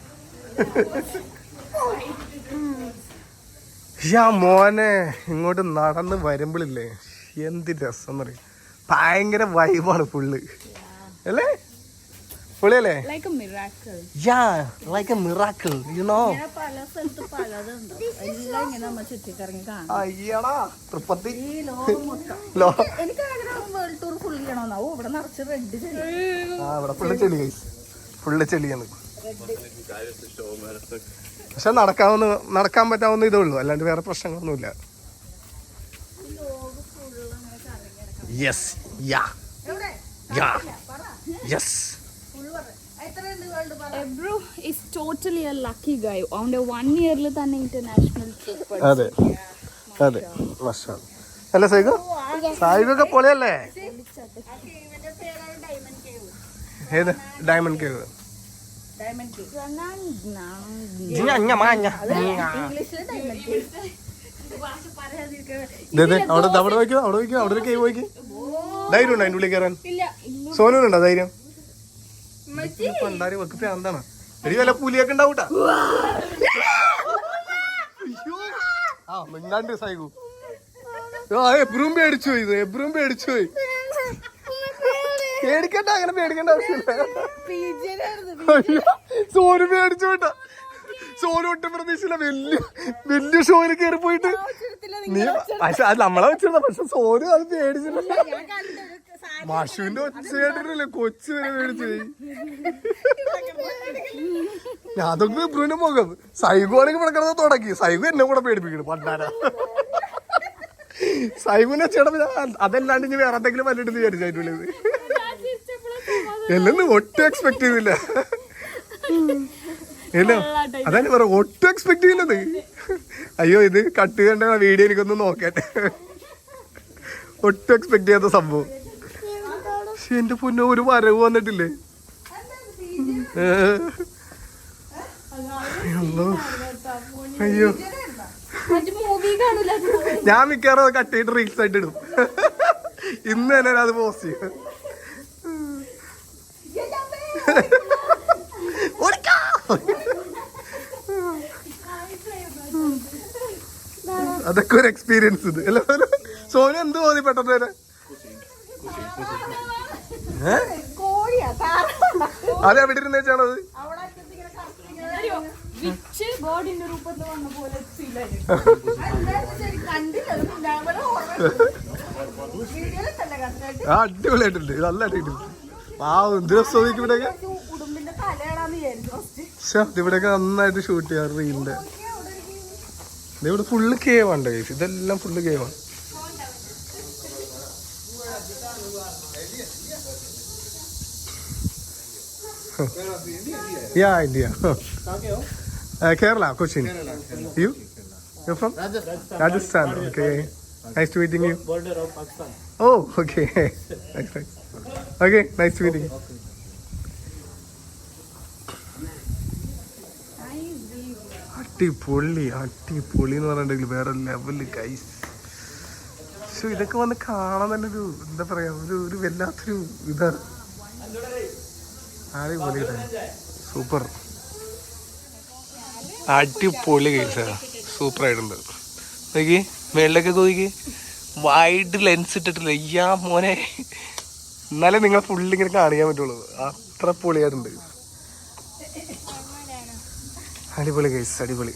മോനെ ഇങ്ങോട്ട് നടന്ന് വരുമ്പോഴില്ലേ എന്ത് രസം എന്നറിയാം. ഭയങ്കര വൈബാണ് ഫുള്ള് അല്ലേ? പൊളിയല്ലേ? അയ്യടാ തൃപ്പത്തി ഇവിടെ ഫുള്ള് ചെളി, ഫുള്ള് ചെളിയാണ്. പക്ഷെ നടക്കാൻ പറ്റാവുന്ന ഇതേ ഉള്ളൂ, അല്ലാണ്ട് വേറെ പ്രശ്നങ്ങളൊന്നുമില്ല. Yes yeah yes. Ebru is totally a lucky guy. Only 1 year തന്നെ ഇന്റർനാഷണൽ ട്രിപ്പ്. അതെ അതെ മാഷാ. അല്ല സായികൊക്കെ പൊളിയല്ലേ? ഏത് ഡയമണ്ട് കേവ്? അവിടെ വയ്ക്കോ, അവിടെ ഒരു കേവ് വയ്ക്കും. ധൈര്യം ഉണ്ടോ അതിൻ്റെ ഉള്ളിൽ കയറാൻ? സോനുണ്ടോ ധൈര്യം? പണ്ടാരി വെക്ക് പ്രാന്താണ്. എടി വല്ല പുലിയൊക്കെ ഉണ്ടാവൂട്ടാ. മിണ്ടാണ്ട് സൈകു. എബ്രും പേടിച്ചു പോയി. പേടിക്കണ്ട, അങ്ങനെ പേടിക്കേണ്ട ആവശ്യമില്ല. സോനു പേടിച്ചു പോയിട്ടാ. സോനു ഒട്ടും പ്രതീക്ഷയില്ല. വലിയ ഷോയിൽ കയറി പോയിട്ട് നീ അത് നമ്മളെ വെച്ചിരുന്ന. പക്ഷെ സോനു അത് പേടിച്ചില്ല. മാഷുവിന്റെ ഒച്ച കേട്ടിട്ടില്ലേ? കൊച്ചു വരെ പേടിച്ചു. അതൊക്കെ ഇബ്രുവിന്റെ മുഖം. സൈഗു ആണെങ്കിൽ ഇവിടെ കിടന്ന് തുടങ്ങി. സൈഗു എന്നെ കൂടെ പേടിപ്പിക്കണം പണ്ടാര. സൈഗുവിനെ ചേട്ടാ അതല്ലാണ്ട് ഇനി വേറെ എന്തെങ്കിലും വല്ലിട്ട് വിചാരിച്ചായിട്ടുള്ളത്. എല്ലാം ഒട്ടും എക്സ്പെക്ട് ചെയ്തില്ല. ഇല്ല അതാണ് പറ, ഒട്ടും എക്സ്പെക്ട് ചെയ്യുന്നത്. അയ്യോ ഇത് കട്ട് ചെയ്യേണ്ട വീഡിയോ എനിക്കൊന്ന് നോക്കട്ടെ. ഒട്ടും എക്സ്പെക്ട് ചെയ്യാത്ത സംഭവം. പക്ഷെ എന്റെ പൊന്നോ ഒരു വരവ് വന്നിട്ടില്ലേ? അയ്യോ ഞാൻ മിക്കവാറും അത് കട്ട് ചെയ്തിട്ട് റീൽസ് ആയിട്ട് ഇടും. ഇന്ന് തന്നെ അത് പോസ്റ്റ് ചെയ്യും. അതൊക്കെ ഒരു എക്സ്പീരിയൻസ്. ഇത് എല്ലാവരും സോനു എന്ത് തോന്നി പെട്ടെന്ന് വരെ? അത് എവിടെ ഇരുന്ന് വെച്ചാണത്? അടിപൊളിയായിട്ടുണ്ട്, നല്ല അടിപൊളി. എന്ത് രസം ഇവിടെയൊക്കെ. ഇവിടെയൊക്കെ നന്നായിട്ട് ഷൂട്ട് ചെയ്യാറ് റീലിന്റെ. ഇവിടെ ഫുള്ള് കേവാണ് ഗൈസ്. ഇതെല്ലാം full കേവാണ്. Yeah, India. Kerala, Cochin. You? You're from? Rajasthan. Okay. Nice to meeting you. Border of Pakistan. Oh, okay. Nice. Okay, nice to meeting you. അടിപൊളി എന്ന് പറഞ്ഞിട്ടുണ്ടെങ്കിൽ വേറെ ലെവല് ഗൈസ്. പക്ഷെ ഇതൊക്കെ വന്ന് കാണാൻ തന്നെ ഒരു എന്താ പറയാ, ഒരു വല്ലാത്തൊരു ഇതാണ്. അടിപൊളി സൂപ്പർ, അടിപൊളി ഗൈസ്. സൂപ്പർ ആയിട്ടുണ്ട്. നോക്കി മേളിലൊക്കെ നോക്കി, വൈഡ് ലെൻസ് ഇട്ടിട്ടില്ല. അയ്യാ മോനെ എന്നാലേ നിങ്ങൾ ഫുള്ള് ഇങ്ങനെ കാണിക്കാൻ പറ്റുള്ളൂ. അത്ര പൊളിയായിട്ടുണ്ട്. അടിപൊളി ഗൈസ്, അടിപൊളി.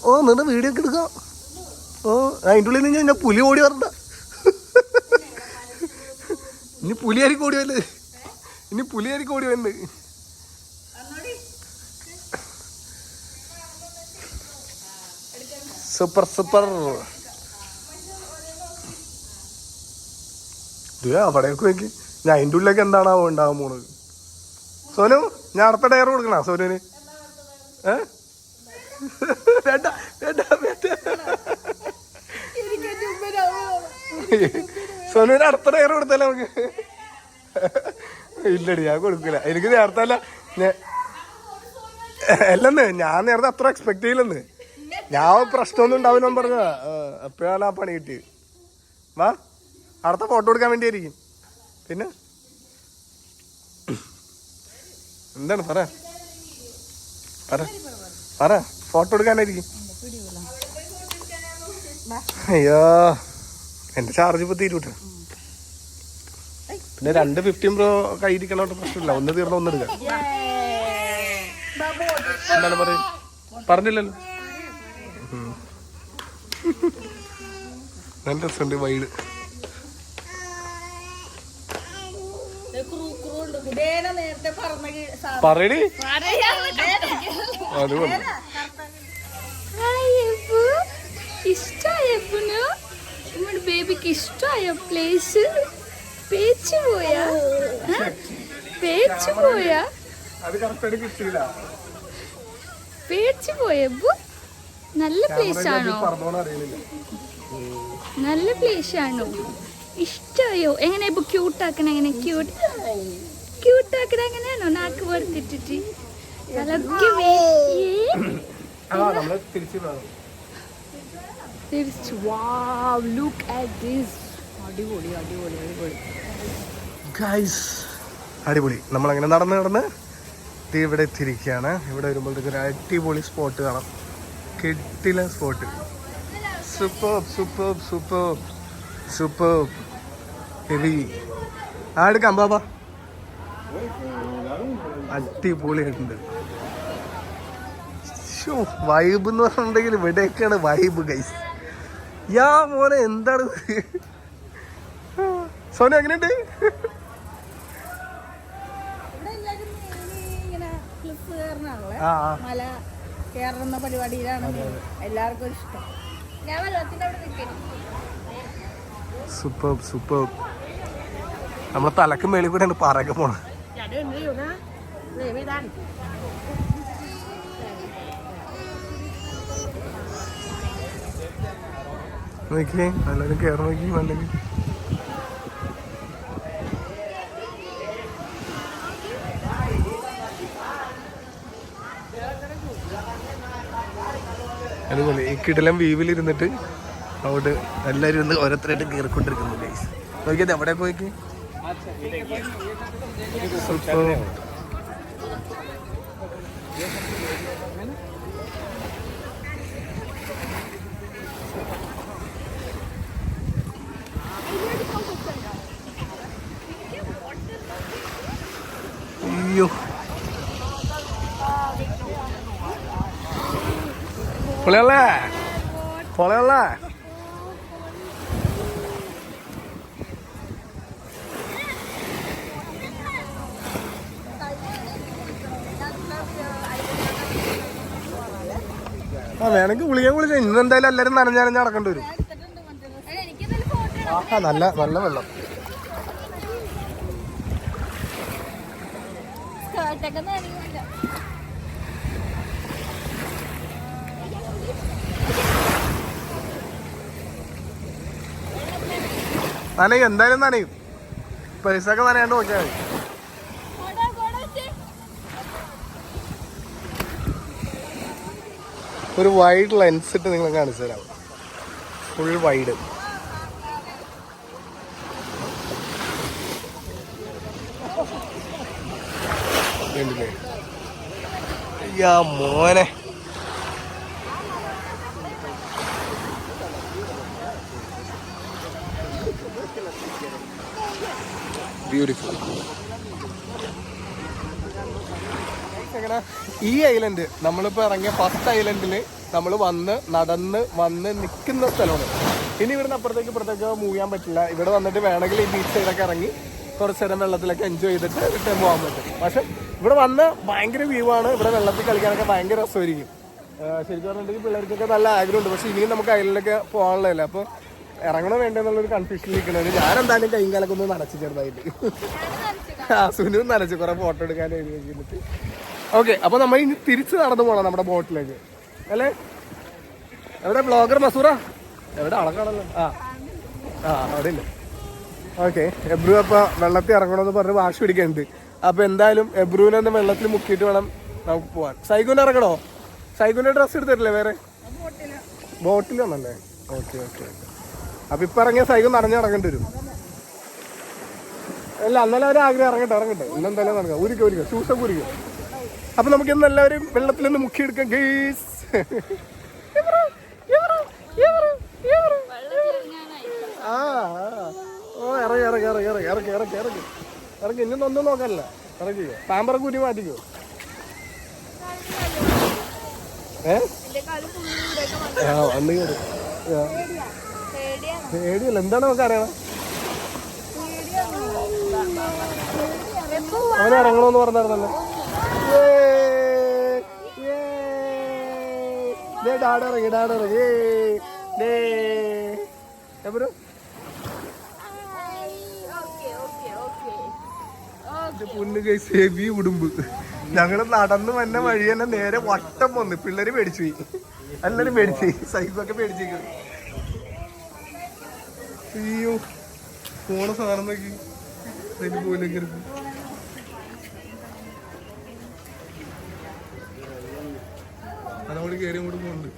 ഓ നിന്റെ വീഡിയോ ഒക്കെ എടുക്കാം. ഓ അതിൻ്റെ ഉള്ളിൽ നിന്ന് ഞാൻ പുലി ഓടി വരണ്ട. ഇനി പുലിയായിരിക്കും ഓടി വന്നത്. ഇനി പുലിയായിരിക്കും ഓടി വന്നത്. Super super. അവിടേക്ക് നോക്കി. ഞാൻ അതിൻ്റെ ഉള്ളിലേക്ക് എന്താണാവോ ഉണ്ടാകാൻ പോണത്. സോനു ഞാൻ അടുത്ത ടയർ കൊടുക്കണ സോനുവിന്. വേണ്ട വേണ്ട വേണ്ട. സോനുവിന് അടുത്ത ടയർ കൊടുത്തല്ലേ നമുക്ക്? ഇല്ലടി ഞാൻ കൊടുക്കില്ല. എനിക്ക് നേരത്തെ അല്ല അല്ലെന്ന് ഞാൻ നേരത്തെ അത്ര എക്സ്പെക്ട് ചെയ്യില്ലെന്ന്. ഞാൻ പ്രശ്നമൊന്നും ഉണ്ടാവില്ല പറഞ്ഞതാ. എപ്പോഴാണ് ആ പണി കിട്ടിയത്. വാ അടുത്ത ഫോട്ടോ എടുക്കാൻ വേണ്ടിയായിരിക്കും. പിന്നെ എന്താണ് പറ പറ പറ. ഫോട്ടോ എടുക്കാനായിരിക്കും. അയ്യോ എന്റെ ചാർജ് ഇപ്പൊ തീരൂട്ടെ. പിന്നെ 2 Pro കയ്യിരിക്കണോട്ട് പ്രശ്നമില്ല. ഒന്ന് തീർന്ന ഒന്ന് എടുക്കാം. എന്താണ് പറയും പറഞ്ഞില്ലല്ലോ. നല്ല രസമുണ്ട് വൈഡ്. പറയടി അതുകൊണ്ട് ഇഷ്ടായപ്പോ നമ്മുടെ ബേബിക്ക് ഇഷ്ടമായ പ്ലേസ്. പേച്ചു പോയാ പേച്ചു പോയാ പേച്ചു പോയപ്പോ നല്ല പ്ലേസ് ആണോ? നല്ല പ്ലേസ് ആണോ? ഇഷ്ടമായോ? എങ്ങനെ ഇപ്പൊ ക്യൂട്ടാക്കണ? എങ്ങനെ ക്യൂട്ടാക്കണ എങ്ങനെയാണോ? നാക്ക് കൊടുത്തിട്ടിട്ട് തിരിച്ചു. വാവ് ലുക്ക് അറ്റ് ദിസ്. അടിപൊളി അടിപൊളി അടിപൊളി ഗൈസ്, അടിപൊളി. നമ്മളങ്ങനെ നടന്ന് ഇവിടെ എത്തിയിരിക്കുകയാണ്. ഇവിടെ വരുമ്പോഴത്തേക്ക് ഒരു അടിപൊളി സ്പോട്ട് കാണാം. കെട്ടില spot. Super super super super heavy. എടുക്കാം ബാബാ. അടിപൊളിയായിട്ടുണ്ട്. വൈബ് എന്ന് പറഞ്ഞിട്ടുണ്ടെങ്കിൽ ഇവിടെയൊക്കെയാണ് വൈബ് ഗൈസ്. യാ മോനെ എന്താണ് സോന എങ്ങനെയുണ്ട്? മല കയറുന്ന പരിപാടിയിലാണ് എല്ലാവർക്കും ഇഷ്ടം. ഞാൻ വെള്ളത്തിന്റെ അവിടെ നിൽക്കുന്നു. Super super. നമ്മളെ തലക്ക് മേളിൽ കൂടെ പറയൊക്കെ പോണം. നോക്കിയേ എല്ലാവരും കയറി നോക്കി. വേണ്ടെങ്കിൽ അതുപോലെ ഈ കിടിലം വീവിലിരുന്നിട്ട് അവിടെ എല്ലാവരും ഇന്ന് ഓരോരുത്തരായിട്ട് കയറിക്കൊണ്ടിരിക്കുന്നു ഗൈസ്. നോക്കിയത് എവിടെയൊക്കെ നോക്കി. സൂപ്പർ. അയ്യോ പൊളിയല്ലേ പൊളിയല്ലേ. വേണമെങ്കിൽ കുളിച്ച ഇന്ന് എന്തായാലും എല്ലാരും നനഞ്ഞ് നടക്കേണ്ടി വരും. നല്ല നല്ല വെള്ളം. നനയും എന്തായാലും നനയും. പൈസ ഒക്കെ നനയാണ്ട് നോക്കിയാൽ മതി. ഒരു വൈഡ് ലെൻസ് ഇട്ട് നിങ്ങൾ കാണിച്ചു തരാം. Full wide. അയ്യാ മോനെ. ബ്യൂട്ടിഫുൾ. ഈ ഐലൻഡ് നമ്മളിപ്പോ ഇറങ്ങിയ ഫസ്റ്റ് ഐലൻഡില് നമ്മൾ നടന്ന് നിൽക്കുന്ന സ്ഥലമാണ്. ഇനി ഇവിടുന്ന് അപ്പുറത്തേക്ക് മൂവ് ചെയ്യാൻ പറ്റില്ല. ഇവിടെ വന്നിട്ട് വേണമെങ്കിൽ ഈ ബീച്ച് സൈഡൊക്കെ ഇറങ്ങി കുറച്ച് നേരം വെള്ളത്തിലൊക്കെ എൻജോയ് ചെയ്തിട്ട് റിട്ടേൺ പോകാൻ പറ്റും. പക്ഷെ ഇവിടെ വന്ന് ഭയങ്കര വ്യൂ ആണ്. ഇവിടെ വെള്ളത്തിൽ കളിക്കാനൊക്കെ ഭയങ്കര രസമായിരിക്കും. ശരിക്കും പറഞ്ഞിട്ടുണ്ടെങ്കിൽ പിള്ളേർക്കൊക്കെ നല്ല ആഗ്രഹമുണ്ട്. പക്ഷെ ഇനിയും നമുക്ക് ഐലൻഡിലൊക്കെ പോകാനുള്ളതല്ല. അപ്പോൾ ഇറങ്ങണോ വേണ്ടെന്നുള്ളൊരു കൺഫ്യൂഷനിൽ നിൽക്കുന്നത്. ഞാൻ എന്തായാലും കൈയും കാലൊക്കെ ഒന്ന് നനച്ച് ചെറുതായിട്ട്. സുനു നനച്ച് കുറെ ഫോട്ടോ എടുക്കാൻ എഴുതിയിട്ട്. ഓക്കെ, അപ്പോൾ നമ്മൾ ഇനി തിരിച്ച് നടന്നു പോകണം നമ്മുടെ ബോട്ടിലേക്ക് അല്ലേ? എവിടെ ബ്ലോഗർ മസൂറ? എവിടെ അളക്കാണല്ലോ? അവിടെ ഇല്ല. ഓക്കെ, എബ്രു അപ്പോൾ വെള്ളത്തിൽ ഇറങ്ങണമെന്ന് പറഞ്ഞ് വാശി പിടിക്കുന്നുണ്ട്. അപ്പോൾ എന്തായാലും എബ്രുവിനെ ഒന്ന് വെള്ളത്തിൽ മുക്കിയിട്ട് വേണം നമുക്ക് പോകാൻ. സൈഗുനെ ഇറങ്ങണോ? സൈഗുന്റെ ഡ്രസ്സ് എടുത്തിട്ടില്ലേ വേറെ? ബോട്ടിലാണല്ലേ? ഓക്കെ. അപ്പൊ ഇപ്പൊ ഇറങ്ങിയ സൈഗു നടഞ്ഞ് ഇറങ്ങേണ്ടി വരും. അല്ല, അന്നലെ ഒരു ആഗ്രഹം ഇറങ്ങട്ടെ. ഇന്നെന്തായാലും നടക്കാം. ഊരിക്കോ ഷൂസൊക്കെ ഊരിക്കോ. അപ്പൊ നമുക്ക് ഇന്ന് എല്ലാവരും വെള്ളത്തിലൊന്ന് മുക്കിയെടുക്കാം ഗെയ്സ്. ഇറങ്ങി ഇന്നൊന്നും നോക്കാനല്ല. ഇറങ്ങിയോ? പാമ്പറൊക്കെ ഊരി മാറ്റിക്കോ. പേടിയല്ല. എന്താണ് നമുക്ക് അറിയണം? അവനെ ഇറങ്ങണമെന്ന് പറഞ്ഞായിരുന്നല്ലോ. ഡാഡിറങ്ങി പൊന്നു ഗൈസ്, ഹെവി ഉടുമ്പ്. ഞങ്ങള് നടന്ന് വന്ന വഴി തന്നെ നേരെ വട്ടം വന്ന് പിള്ളേര് പേടിച്ചു പോയി. എല്ലാരും പേടിച്ചു, സൈക്കൊക്കെ പേടിച്ചേക്കും. അയ്യോ, പോണ സാധനം നോക്കി പോലും കരുതി. അതോട് കയറി അങ്ങോട്ട് പോകുന്നുണ്ട്.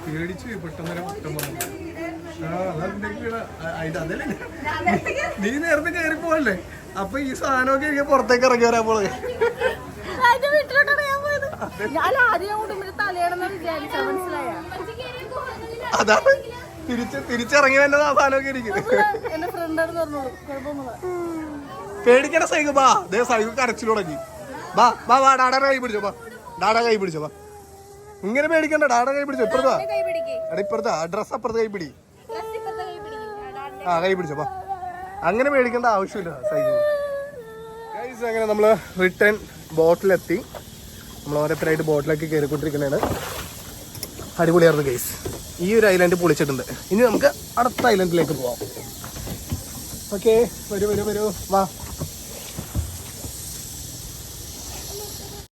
പേടിച്ചു പെട്ടെന്ന് വട്ടം വന്നു. നീ നേരത്തെ കയറി പോവല്ലേ? അപ്പൊ ഈ സാധനമൊക്കെ എനിക്ക് പുറത്തേക്ക് ഇറങ്ങി വരാൻ പോലെ. അതാണ് തിരിച്ചിറങ്ങി വന്നത്. ആ സാധനമൊക്കെ ഇരിക്കുന്നത്. പേടിക്കണ സൈഗു ബാ. ദേ സൈഗു കരച്ചിൽ തുടങ്ങി. ബാ ഡാഡ കൈ പിടിച്ചോ. ബാ ഇങ്ങനെ പേടിക്കണ്ട. ഡാഡ കൈ പിടിച്ചോ. ഇപ്പുറത്താ ഇപ്പുറത്താ ഡ്രസ് അപ്പുറത്ത് കൈ പിടി. കൈ പിടിച്ചോ. ബാ അങ്ങനെ പേടിക്കേണ്ട ആവശ്യമില്ല സൈഗു. അങ്ങനെ നമ്മള് റിട്ടേൺ ബോട്ടിലെത്തി. നമ്മൾ ഓരോരുത്തരായിട്ട് ബോട്ടിലേക്ക് കയറിക്കൊണ്ടിരിക്കുന്നതാണ്. അടിപൊളിയായിരുന്നു ഗൈസ്. ഈ ഒരു ഐലൻഡ് പൊളിച്ചിട്ടുണ്ട്. ഇനി നമുക്ക് അടുത്ത ഐലൻഡിലേക്ക് പോവാം. ഓക്കെ, വരൂ. വാ.